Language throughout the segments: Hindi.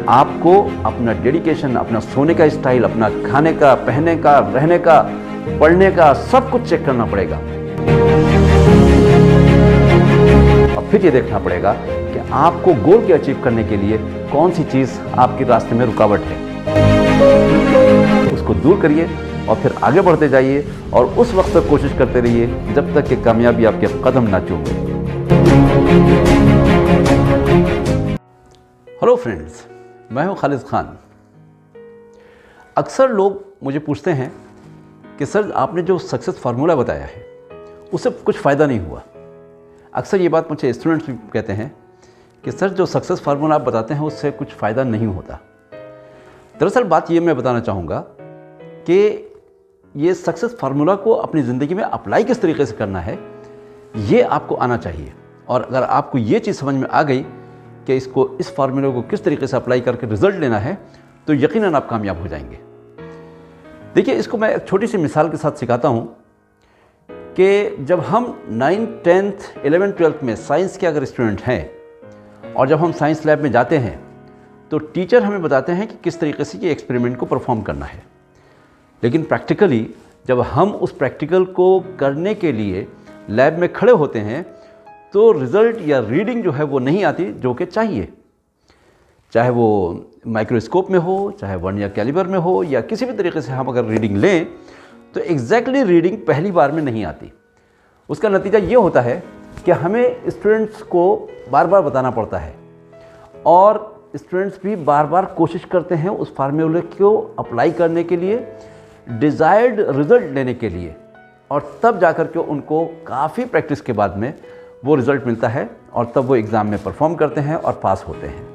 आपको अपना डेडिकेशन, अपना सोने का स्टाइल, अपना खाने का, पहनने का, रहने का, पढ़ने का, सब कुछ चेक करना पड़ेगा। और फिर ये देखना पड़ेगा कि आपको गोल के अचीव करने के लिए कौन सी चीज़ आपके रास्ते में रुकावट है, उसको दूर करिए और फिर आगे बढ़ते जाइए और उस वक्त तक कोशिश करते रहिए जब तक कि कामयाबी आपके कदम ना चूमे। हेलो फ्रेंड्स, मैं हूं खालिद खान। अक्सर लोग मुझे पूछते हैं कि सर आपने जो सक्सेस फार्मूला बताया है उससे कुछ फ़ायदा नहीं हुआ। अक्सर ये बात मुझे स्टूडेंट्स भी कहते हैं कि सर जो सक्सेस फार्मूला आप बताते हैं उससे कुछ फ़ायदा नहीं होता। दरअसल बात ये मैं बताना चाहूँगा कि ये सक्सेस फार्मूला को अपनी ज़िंदगी में अप्लाई किस तरीके से करना है ये आपको आना चाहिए। और अगर आपको ये चीज़ समझ में आ गई कि इस फार्मूले को किस तरीके से अप्लाई करके रिज़ल्ट लेना है तो यकीनन आप कामयाब हो जाएंगे। देखिए, इसको मैं एक छोटी सी मिसाल के साथ सिखाता हूँ कि जब हम 9th, 10th, 11th, 12th में साइंस के अगर स्टूडेंट हैं और जब हम साइंस लैब में जाते हैं तो टीचर हमें बताते हैं कि किस तरीके से ये एक्सपेरिमेंट को परफॉर्म करना है। लेकिन प्रैक्टिकली जब हम उस प्रैक्टिकल को करने के लिए लैब में खड़े होते हैं तो रिज़ल्ट या रीडिंग जो है वो नहीं आती जो कि चाहिए। चाहे वो माइक्रोस्कोप में हो, चाहे वर्नियर कैलिपर में हो, या किसी भी तरीके से हम अगर रीडिंग लें तो एग्जैक्टली रीडिंग पहली बार में नहीं आती। उसका नतीजा ये होता है कि हमें स्टूडेंट्स को बार बार बताना पड़ता है और स्टूडेंट्स भी बार बार कोशिश करते हैं उस फार्मूले को अप्लाई करने के लिए, डिज़ायर्ड रिज़ल्ट लेने के लिए, और तब जाकर के उनको काफ़ी प्रैक्टिस के बाद में वो रिज़ल्ट मिलता है और तब वो एग्ज़ाम में परफॉर्म करते हैं और पास होते हैं।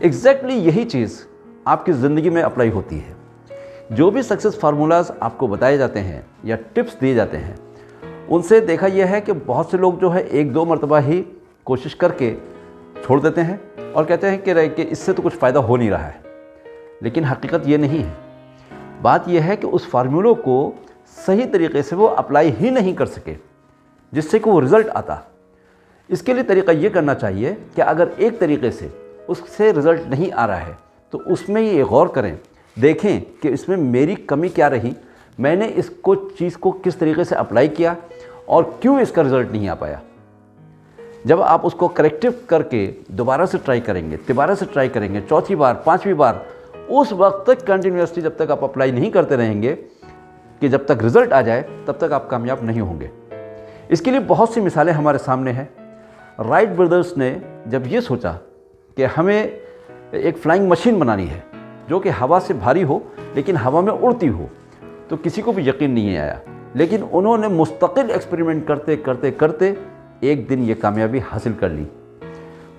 एग्जैक्टली यही चीज़ आपकी ज़िंदगी में अप्लाई होती है। जो भी सक्सेस फार्मूलाज आपको बताए जाते हैं या टिप्स दिए जाते हैं उनसे देखा यह है कि बहुत से लोग जो है 1-2 मरतबा ही कोशिश करके छोड़ देते हैं और कहते हैं कि इससे तो कुछ फ़ायदा हो नहीं रहा है। लेकिन हकीकत ये नहीं है। बात यह है कि उस फार्मूलों को सही तरीके से वो अप्लाई ही नहीं कर सके जिससे कि वो रिज़ल्ट आता। इसके लिए तरीका ये करना चाहिए कि अगर एक तरीके से उससे रिज़ल्ट नहीं आ रहा है तो उसमें ये गौर करें, देखें कि इसमें मेरी कमी क्या रही, मैंने इसको चीज़ को किस तरीके से अप्लाई किया और क्यों इसका रिज़ल्ट नहीं आ पाया। जब आप उसको करेक्टिव करके दोबारा से ट्राई करेंगे, तिबारा से ट्राई करेंगे, चौथी बार, 5वीं बार, उस वक्त तक कंटिन्यूसली जब तक आप अप्लाई नहीं करते रहेंगे कि जब तक रिज़ल्ट आ जाए तब तक आप कामयाब नहीं होंगे। इसके लिए बहुत सी मिसालें हमारे सामने हैं। राइट ब्रदर्स ने जब ये सोचा कि हमें एक फ्लाइंग मशीन बनानी है जो कि हवा से भारी हो लेकिन हवा में उड़ती हो, तो किसी को भी यकीन नहीं आया। लेकिन उन्होंने मुस्तकिल एक्सपेरिमेंट करते करते करते एक दिन ये कामयाबी हासिल कर ली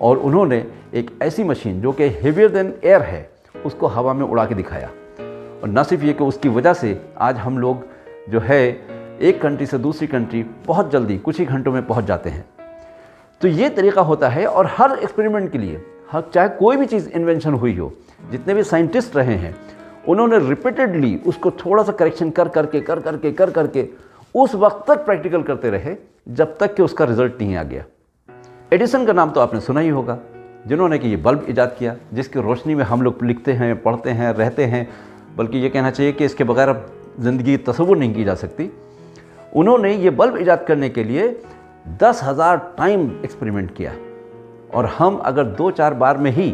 और उन्होंने एक ऐसी मशीन जो कि हेवियर देन एयर है उसको हवा में उड़ा के दिखाया। और न सिर्फ ये कि उसकी वजह से आज हम लोग जो है एक कंट्री से दूसरी कंट्री बहुत जल्दी कुछ ही घंटों में पहुंच जाते हैं। तो ये तरीका होता है और हर एक्सपेरिमेंट के लिए, चाहे कोई भी चीज़ इन्वेंशन हुई हो, जितने भी साइंटिस्ट रहे हैं उन्होंने रिपीटेडली उसको थोड़ा सा करेक्शन कर करके उस वक्त तक प्रैक्टिकल करते रहे जब तक कि उसका रिजल्ट नहीं आ गया। एडिसन का नाम तो आपने सुना ही होगा, जिन्होंने कि ये बल्ब ईजाद किया जिसकी रोशनी में हम लोग लिखते हैं, पढ़ते हैं, रहते हैं, बल्कि ये कहना चाहिए कि इसके बगैर अब ज़िंदगी तस्वुर नहीं की जा सकती। उन्होंने ये बल्ब ईजाद करने के लिए 10,000 टाइम एक्सपेरिमेंट किया और हम अगर 2-4 बार में ही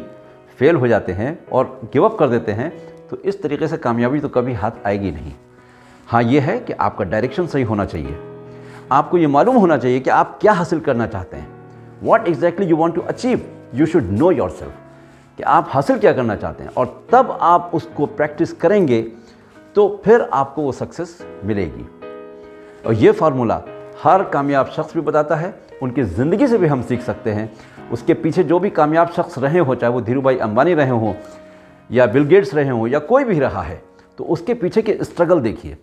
फेल हो जाते हैं और गिव अप कर देते हैं तो इस तरीके से कामयाबी तो कभी हाथ आएगी नहीं। हाँ, ये है कि आपका डायरेक्शन सही होना चाहिए। आपको ये मालूम होना चाहिए कि आप क्या हासिल करना चाहते हैं। What exactly you want to achieve, you should know yourself कि आप हासिल क्या करना चाहते हैं, और तब आप उसको प्रैक्टिस करेंगे तो फिर आपको वो सक्सेस मिलेगी। और ये फार्मूला हर कामयाब शख्स भी बताता है, उनकी ज़िंदगी से भी हम सीख सकते हैं। उसके पीछे जो भी कामयाब शख्स रहे हों, चाहे वो धीरूभाई अंबानी रहे हों या बिल गेट्स रहे हों या कोई भी रहा है, तो उसके पीछे के स्ट्रगल देखिए।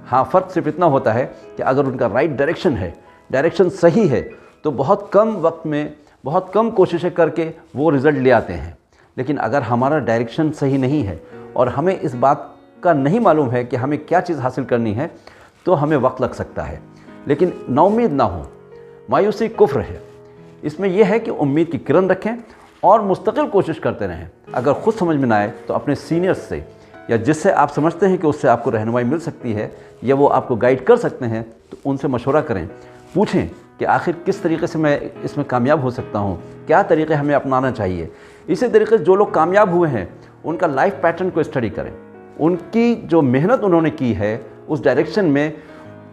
हाँ, फ़र्क सिर्फ इतना होता है कि अगर उनका राइट डायरेक्शन है, डायरेक्शन सही है, तो बहुत कम वक्त में बहुत कम कोशिशें करके वो रिज़ल्ट ले आते हैं। लेकिन अगर हमारा डायरेक्शन सही नहीं है और हमें इस बात का नहीं मालूम है कि हमें क्या चीज़ हासिल करनी है, तो हमें वक्त लग सकता है। लेकिन नाउम्मीद ना हो, मायूसी कुफ्र है। इसमें यह है कि उम्मीद की किरण रखें और मुस्तकिल कोशिश करते रहें। अगर खुद समझ में ना आए तो अपने सीनियर्स से या जिससे आप समझते हैं कि उससे आपको रहनुमाई मिल सकती है या वो आपको गाइड कर सकते हैं, तो उनसे मशवरा करें। पूछें कि आखिर किस तरीके से मैं इसमें कामयाब हो सकता हूँ, क्या तरीके हमें अपनाना चाहिए। इसी तरीके से जो लोग कामयाब हुए हैं उनका लाइफ पैटर्न को स्टडी करें, उनकी जो मेहनत उन्होंने की है उस डायरेक्शन में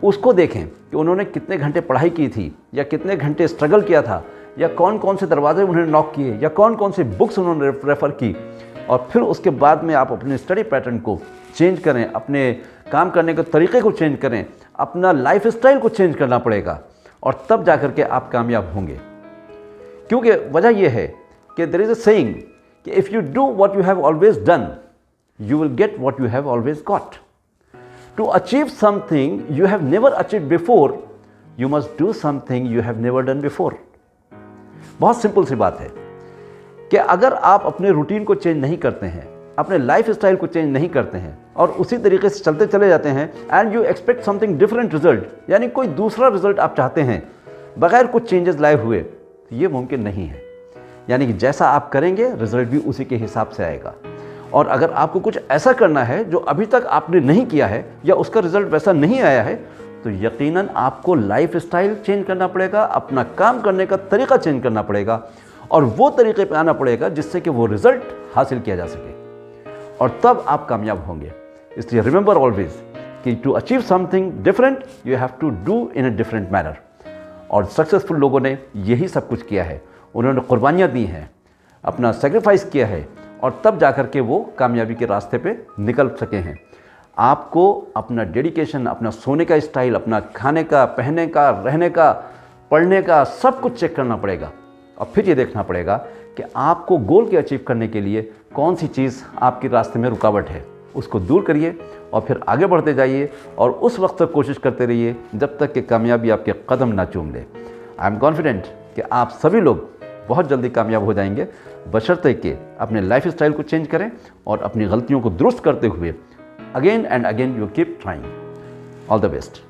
उसको देखें कि उन्होंने कितने घंटे पढ़ाई की थी या कितने घंटे स्ट्रगल किया था या कौन कौन से दरवाजे उन्होंने नॉक किए या कौन कौन सी बुक्स उन्होंने रेफ़र की। और फिर उसके बाद में आप अपने स्टडी पैटर्न को चेंज करें, अपने काम करने के तरीके को चेंज करें, अपना लाइफ स्टाइल को चेंज करना पड़ेगा और तब जा कर के आप कामयाब होंगे। क्योंकि वजह यह है कि देयर इज़ अ सेइंग कि if you do what you have always done you will get what you have always got. To achieve something you have never achieved before you must do something you have never done before. बहुत सिंपल सी बात है कि अगर आप अपने रूटीन को चेंज नहीं करते हैं, अपने लाइफ स्टाइल को चेंज नहीं करते हैं और उसी तरीके से चलते चले जाते हैं and you expect something different result, यानी कोई दूसरा रिजल्ट आप चाहते हैं बगैर कुछ चेंजेस लाए हुए, तो ये मुमकिन नहीं है। यानी कि जैसा आप करेंगे रिजल्ट भी उसी के हिसाब से आएगा। और अगर आपको कुछ ऐसा करना है जो अभी तक आपने नहीं किया है या उसका रिजल्ट वैसा नहीं आया है, तो यकीनन आपको लाइफ स्टाइल चेंज करना पड़ेगा, अपना काम करने का तरीका चेंज करना पड़ेगा और वो तरीके पे आना पड़ेगा जिससे कि वो रिजल्ट हासिल किया जा सके और तब आप कामयाब होंगे। इसलिए रिमेंबर ऑलवेज कि to achieve something different you have to do in a different manner. और सक्सेसफुल लोगों ने यही सब कुछ किया है, उन्होंने कुर्बानियाँ दी हैं, अपना सेक्रीफाइस किया है और तब जाकर के वो कामयाबी के रास्ते पे निकल सके हैं। आपको अपना डेडिकेशन, अपना सोने का स्टाइल, अपना खाने का, पहनने का, रहने का, पढ़ने का, सब कुछ चेक करना पड़ेगा और फिर ये देखना पड़ेगा कि आपको गोल के अचीव करने के लिए कौन सी चीज़ आपके रास्ते में रुकावट है, उसको दूर करिए और फिर आगे बढ़ते जाइए और उस वक्त तक कोशिश करते रहिए जब तक कि कामयाबी आपके कदम ना चूम ले। आई एम कॉन्फिडेंट कि आप सभी लोग बहुत जल्दी कामयाब हो जाएंगे, बशर्ते कि अपने लाइफ स्टाइल को चेंज करें और अपनी गलतियों को दुरुस्त करते हुए again and again you keep trying. All the best.